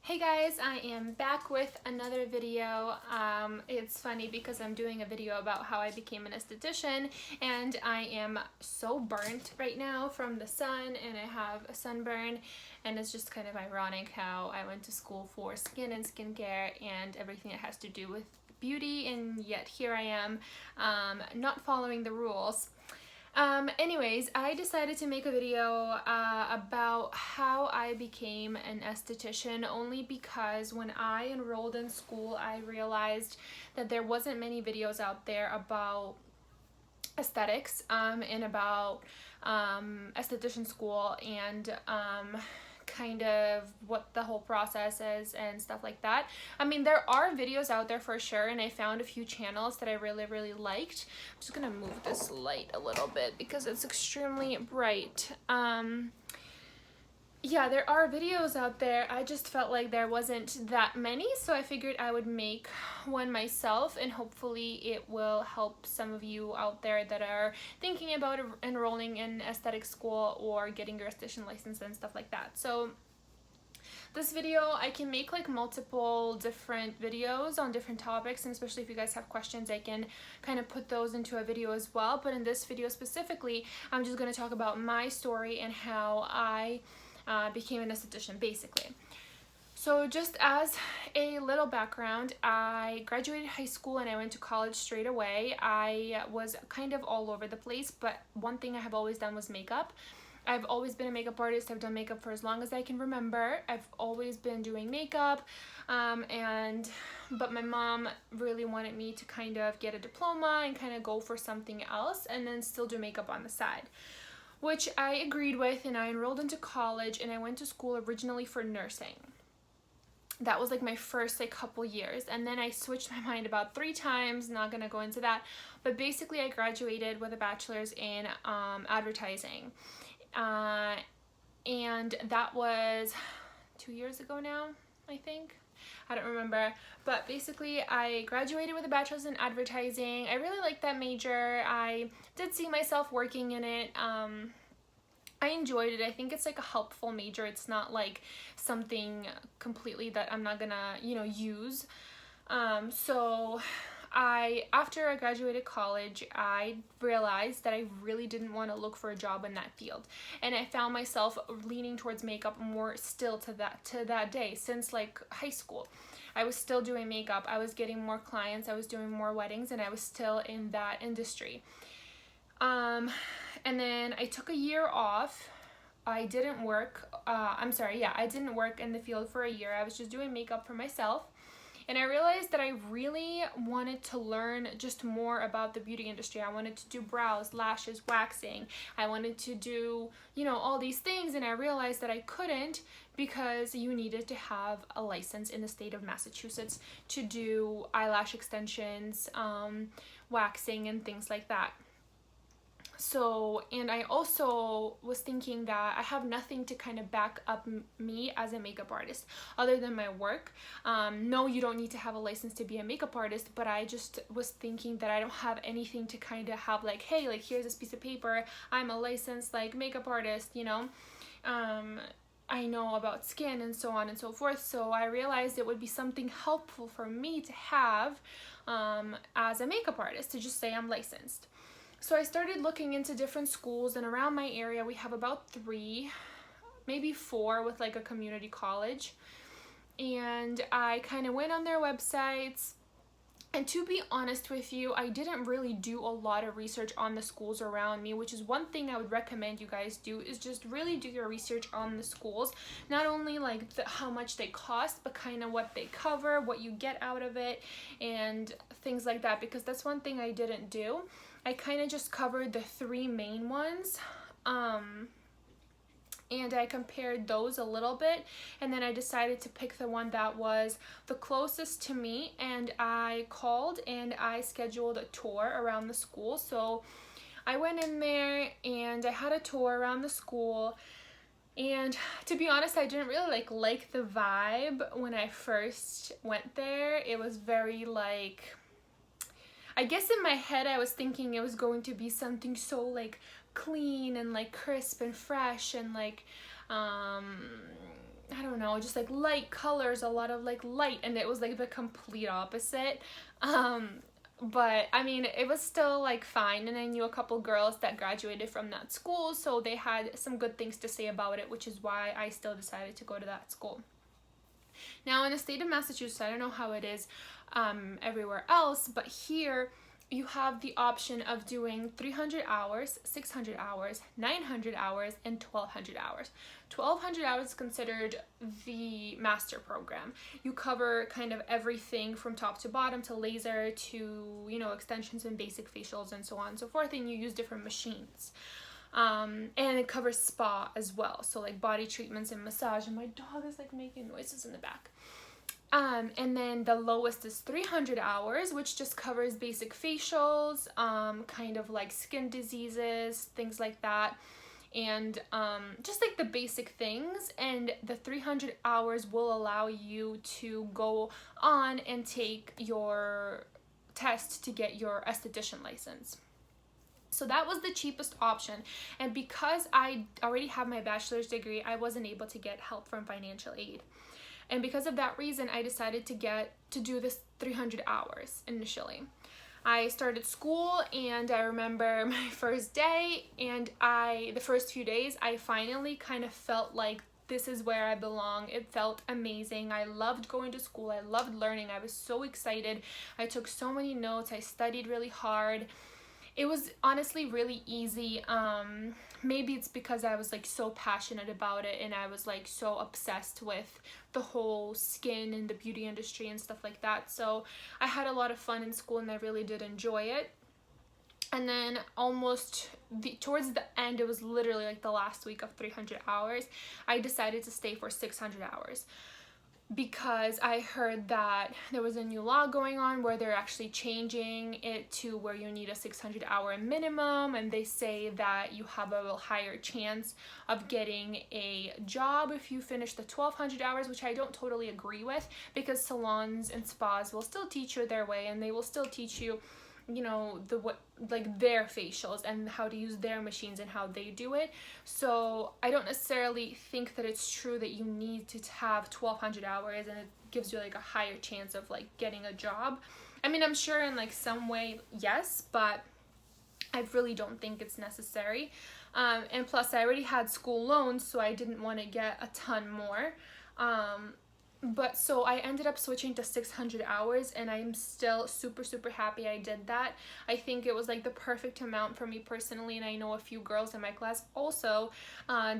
Hey guys, I am back with another video. It's funny because I'm doing a video about how I became an esthetician and I am so burnt right now from the sun and I have a sunburn, and it's just kind of ironic how I went to school for skin and skincare and everything that has to do with beauty, and yet here I am not following the rules. Anyways, I decided to make a video about how I became an esthetician, only because when I enrolled in school I realized that there wasn't many videos out there about aesthetics and about esthetician school and kind of what the whole process is and stuff like that. I mean, there are videos out there for sure, and I found a few channels that I really liked. I'm just gonna move this light a little bit because it's extremely bright. Yeah, there are videos out there. I just felt like there wasn't that many, so I figured I would make one myself, and hopefully it will help some of you out there that are thinking about enrolling in aesthetic school or getting your esthetician license and stuff like that. So this video, I can make like multiple different videos on different topics, and especially if you guys have questions, I can kind of put those into a video as well. But in this video specifically, I'm just going to talk about my story and how I became an esthetician, basically. So just as a little background, I graduated high school and I went to college straight away. I was kind of all over the place, but one thing I have always done was makeup. I've always been a makeup artist. I've done makeup for as long as I can remember. I've always been doing makeup, but my mom really wanted me to kind of get a diploma and kind of go for something else and then still do makeup on the side, which I agreed with, and I enrolled into college and I went to school originally for nursing. That was like my first couple years, and then I switched my mind about 3 times, not gonna go into that, but basically I graduated with a bachelor's in advertising, and that was 2 years ago now, I think. I don't remember, but basically I graduated with a bachelor's in advertising. I really liked that major. I did see myself working in it. I enjoyed it. I think it's like a helpful major. It's not like something completely that I'm not gonna, use. So after I graduated college, I realized that I really didn't want to look for a job in that field, and I found myself leaning towards makeup more still to that day. Since like high school, I was still doing makeup. I was getting more clients, I was doing more weddings, and I was still in that industry. And then I took a year off. I didn't work. I didn't work in the field for a year. I was just doing makeup for myself. And I realized that I really wanted to learn just more about the beauty industry. I wanted to do brows, lashes, waxing. I wanted to do, all these things. And I realized that I couldn't, because you needed to have a license in the state of Massachusetts to do eyelash extensions, waxing, and things like that. So, and I also was thinking that I have nothing to kind of back up me as a makeup artist other than my work. No, you don't need to have a license to be a makeup artist, but I just was thinking that I don't have anything to kind of have like, hey, like here's this piece of paper, I'm a licensed like makeup artist, I know about skin and so on and so forth. So I realized it would be something helpful for me to have as a makeup artist, to just say I'm licensed. So I started looking into different schools, and around my area we have about 3, maybe 4 with like a community college. And I kind of went on their websites, and to be honest with you, I didn't really do a lot of research on the schools around me, which is one thing I would recommend you guys do, is just really do your research on the schools. Not only like how much they cost, but kind of what they cover, what you get out of it, and things like that, because that's one thing I didn't do. I kind of just covered the 3 main ones, and I compared those a little bit, and then I decided to pick the one that was the closest to me, and I called and I scheduled a tour around the school. So I went in there and I had a tour around the school, and to be honest, I didn't really like the vibe when I first went there. It was very like, I guess in my head I was thinking it was going to be something so like clean and like crisp and fresh and like I don't know, just like light colors, a lot of like light, and it was like the complete opposite. But I mean, it was still like fine, and I knew a couple girls that graduated from that school, so they had some good things to say about it, which is why I still decided to go to that school. Now in the state of Massachusetts, I don't know how it is everywhere else, but here you have the option of doing 300 hours, 600 hours, 900 hours, and 1200 hours. 1200 hours is considered the master program. You cover kind of everything from top to bottom, to laser, to, you know, extensions and basic facials and so on and so forth, and you use different machines. And it covers spa as well, so like body treatments and massage, and my dog is like making noises in the back. And then the lowest is 300 hours, which just covers basic facials, kind of like skin diseases, things like that, and just like the basic things. And the 300 hours will allow you to go on and take your test to get your esthetician license. So that was the cheapest option, and because I already have my bachelor's degree, I wasn't able to get help from financial aid. And because of that reason, I decided to do this 300 hours initially. I started school, and I remember my first day, and the first few days, I finally kind of felt like this is where I belong. It felt amazing. I loved going to school. I loved learning. I was so excited. I took so many notes. I studied really hard. It was honestly really easy. Maybe it's because I was like so passionate about it, and I was like so obsessed with the whole skin and the beauty industry and stuff like that. So I had a lot of fun in school, and I really did enjoy it. And then towards the end, it was literally like the last week of 300 hours, I decided to stay for 600 hours. Because I heard that there was a new law going on where they're actually changing it to where you need a 600-hour minimum, and they say that you have a higher chance of getting a job if you finish the 1200 hours, which I don't totally agree with, because salons and spas will still teach you their way, and they will still teach you, you know, their facials and how to use their machines and how they do it. So I don't necessarily think that it's true that you need to have 1200 hours and it gives you like a higher chance of like getting a job. I mean, I'm sure in like some way, yes, but I really don't think it's necessary. And plus I already had school loans, so I didn't want to get a ton more. But so I ended up switching to 600 hours, and I'm still super, super happy I did that. I think it was like the perfect amount for me personally, and I know a few girls in my class also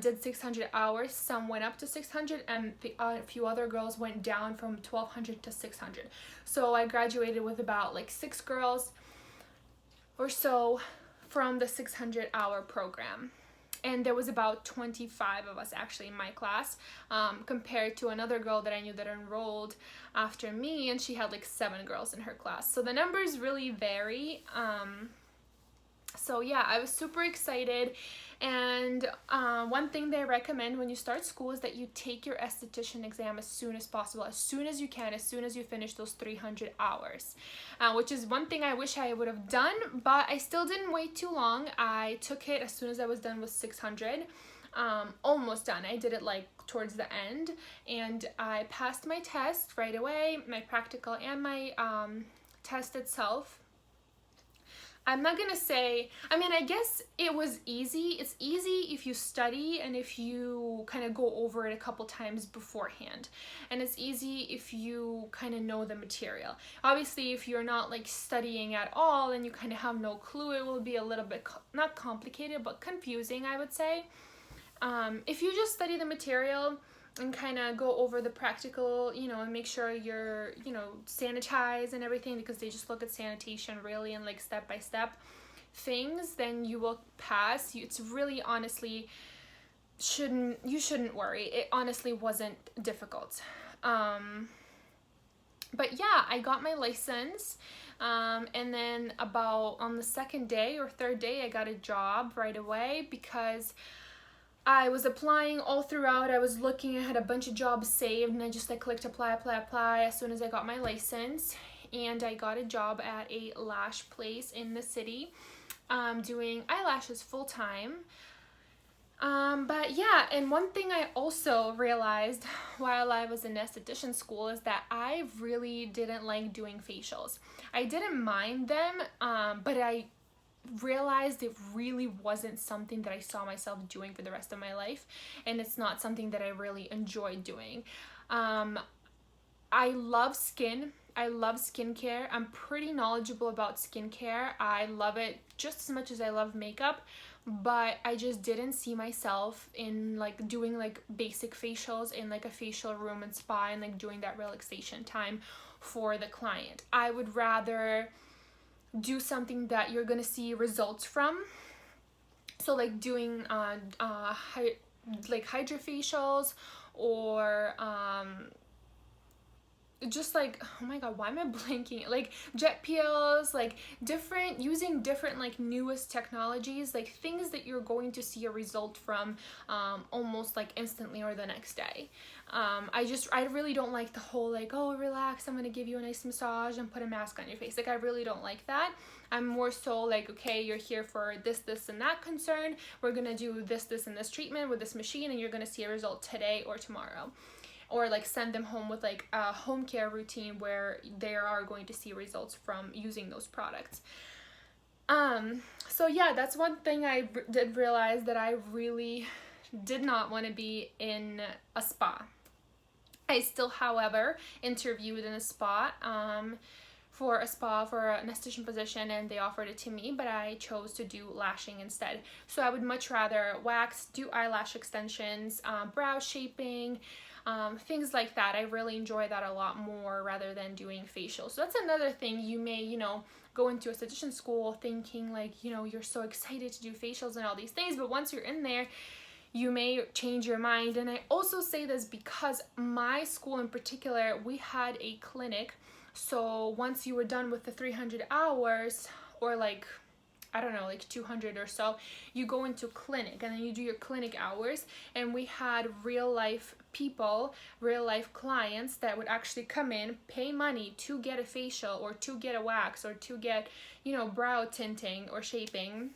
did 600 hours. Some went up to 600, and a few other girls went down from 1200 to 600. So I graduated with about like 6 girls or so from the 600-hour program. And there was about 25 of us actually in my class, compared to another girl that I knew that enrolled after me, and she had like 7 girls in her class. So the numbers really vary. So yeah, I was super excited. And one thing they recommend when you start school is that you take your esthetician exam as soon as possible, as soon as you can, as soon as you finish those 300 hours, which is one thing I wish I would have done, but I still didn't wait too long. I took it as soon as I was done with 600, almost done. I did it like towards the end, and I passed my test right away, my practical and my test itself. I'm not gonna say, I mean, I guess it was easy. It's easy if you study and if you kind of go over it a couple times beforehand. And it's easy if you kind of know the material. Obviously, if you're not like studying at all and you kind of have no clue, it will be a little bit, not complicated, but confusing, I would say. If you just study the material and kind of go over the practical, you know, and make sure you're, you know, sanitized and everything, because they just look at sanitation really and like step-by-step things, then you will pass. It's really, honestly, you shouldn't worry. It honestly wasn't difficult. But yeah, I got my license, and then about on the second day or third day, I got a job right away, because I was applying all throughout. I was looking, I had a bunch of jobs saved, and I just like clicked apply as soon as I got my license. And I got a job at a lash place in the city, doing eyelashes full-time. But yeah, and one thing I also realized while I was in esthetician school is that I really didn't like doing facials. I didn't mind them, but I realized it really wasn't something that I saw myself doing for the rest of my life, and it's not something that I really enjoyed doing. Um, I love skin. I love skincare. I'm pretty knowledgeable about skincare. I love it just as much as I love makeup, but I just didn't see myself in like doing like basic facials in like a facial room and spa and like doing that relaxation time for the client. I would rather do something that you're gonna see results from. So like doing like hydrofacials or just like, oh my god, why am I blanking, like jet peels, like using different like newest technologies, like things that you're going to see a result from almost like instantly or the next day. I really don't like the whole like, oh relax, I'm gonna give you a nice massage and put a mask on your face. Like I really don't like that. I'm more so like, okay, you're here for this and that concern, we're gonna do this and this treatment with this machine, and you're gonna see a result today or tomorrow. Or like send them home with like a home care routine where they are going to see results from using those products. So yeah, that's one thing I did realize, that I really did not want to be in a spa. I still, however, interviewed in a spa for an esthetician position, and they offered it to me, but I chose to do lashing instead. So I would much rather wax, do eyelash extensions, brow shaping, things like that. I really enjoy that a lot more rather than doing facials. So that's another thing. You may, go into esthetician school thinking like, you're so excited to do facials and all these things, but once you're in there, you may change your mind. And I also say this because my school in particular, we had a clinic. So once you were done with the 300 hours, or like, I don't know, like 200 or so, you go into clinic and then you do your clinic hours. And we had real life people, real life clients that would actually come in, pay money to get a facial or to get a wax or to get, brow tinting or shaping.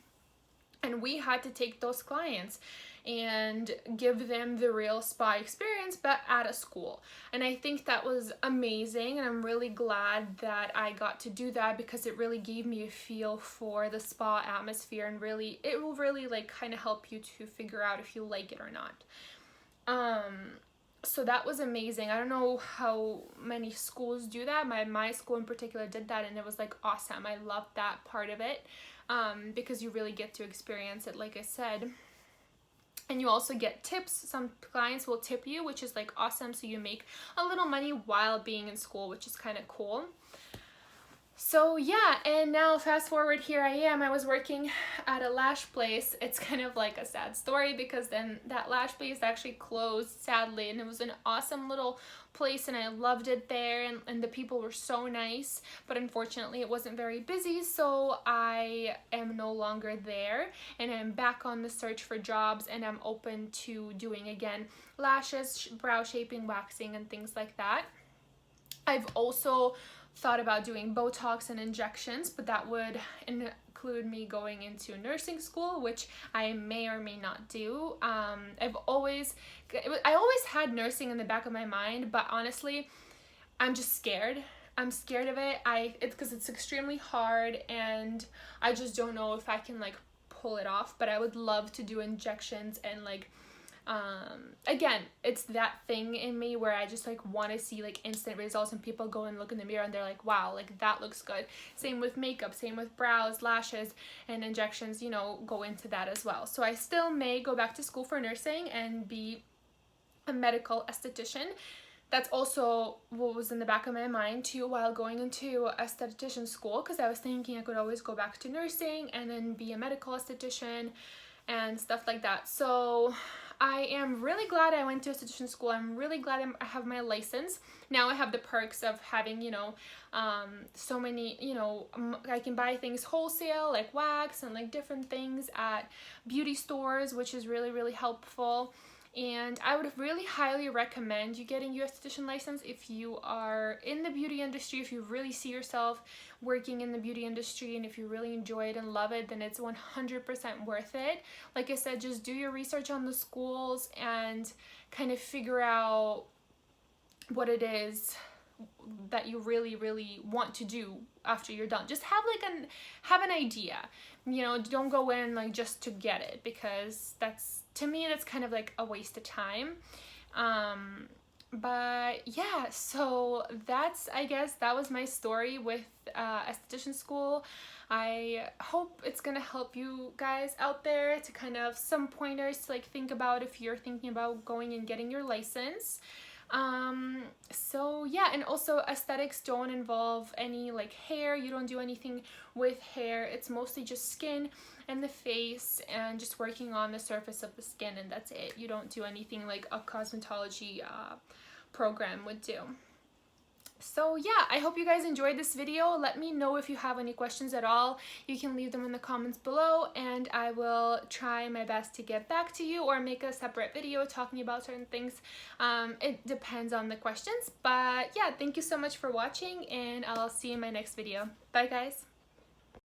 And we had to take those clients and give them the real spa experience, but at a school. And I think that was amazing, and I'm really glad that I got to do that, because it really gave me a feel for the spa atmosphere, and it will really like kind of help you to figure out if you like it or not. So that was amazing. I don't know how many schools do that. My school in particular did that, and it was like awesome. I loved that part of it, because you really get to experience it, like I said. And you also get tips. Some clients will tip you, which is like awesome. So you make a little money while being in school, which is kind of cool. So yeah, and now fast forward, here I am. I was working at a lash place. It's kind of like a sad story, because then that lash place actually closed, sadly, and it was an awesome little place and I loved it there, and the people were so nice, but unfortunately it wasn't very busy, so I am no longer there, and I'm back on the search for jobs, and I'm open to doing again lashes, brow shaping, waxing, and things like that. I've also thought about doing Botox and injections, but that would include me going into nursing school, which I may or may not do. I always had nursing in the back of my mind, but honestly, I'm just scared. I'm scared of it. It's because it's extremely hard, and I just don't know if I can like pull it off. But I would love to do injections, and like again, it's that thing in me where I just like want to see like instant results, and people go and look in the mirror and they're like, wow, like that looks good. Same with makeup, same with brows, lashes, and injections, go into that as well. So I still may go back to school for nursing and be a medical esthetician. That's also what was in the back of my mind too while going into esthetician school, because I was thinking I could always go back to nursing and then be a medical esthetician and stuff like that. So I am really glad I went to esthetician school. I'm really glad I have my license. Now I have the perks of having, so many, I can buy things wholesale, like wax and like different things at beauty stores, which is really, really helpful. And I would really highly recommend you getting your esthetician license if you are in the beauty industry, if you really see yourself working in the beauty industry, and if you really enjoy it and love it, then it's 100% worth it. Like I said, just do your research on the schools and kind of figure out what it is that you really want to do after you're done. Just have an idea, you know. Don't go in like just to get it, because to me that's kind of like a waste of time. But yeah, so I guess that was my story with esthetician school. I hope it's gonna help you guys out there to kind of some pointers to like think about if you're thinking about going and getting your license. So yeah, and also aesthetics don't involve any like hair. You don't do anything with hair. It's mostly just skin and the face and just working on the surface of the skin, and that's it. You don't do anything like a cosmetology program would do. So yeah, I hope you guys enjoyed this video. Let me know if you have any questions at all. You can leave them in the comments below, and I will try my best to get back to you or make a separate video talking about certain things. It depends on the questions. But yeah, thank you so much for watching, and I'll see you in my next video. Bye guys.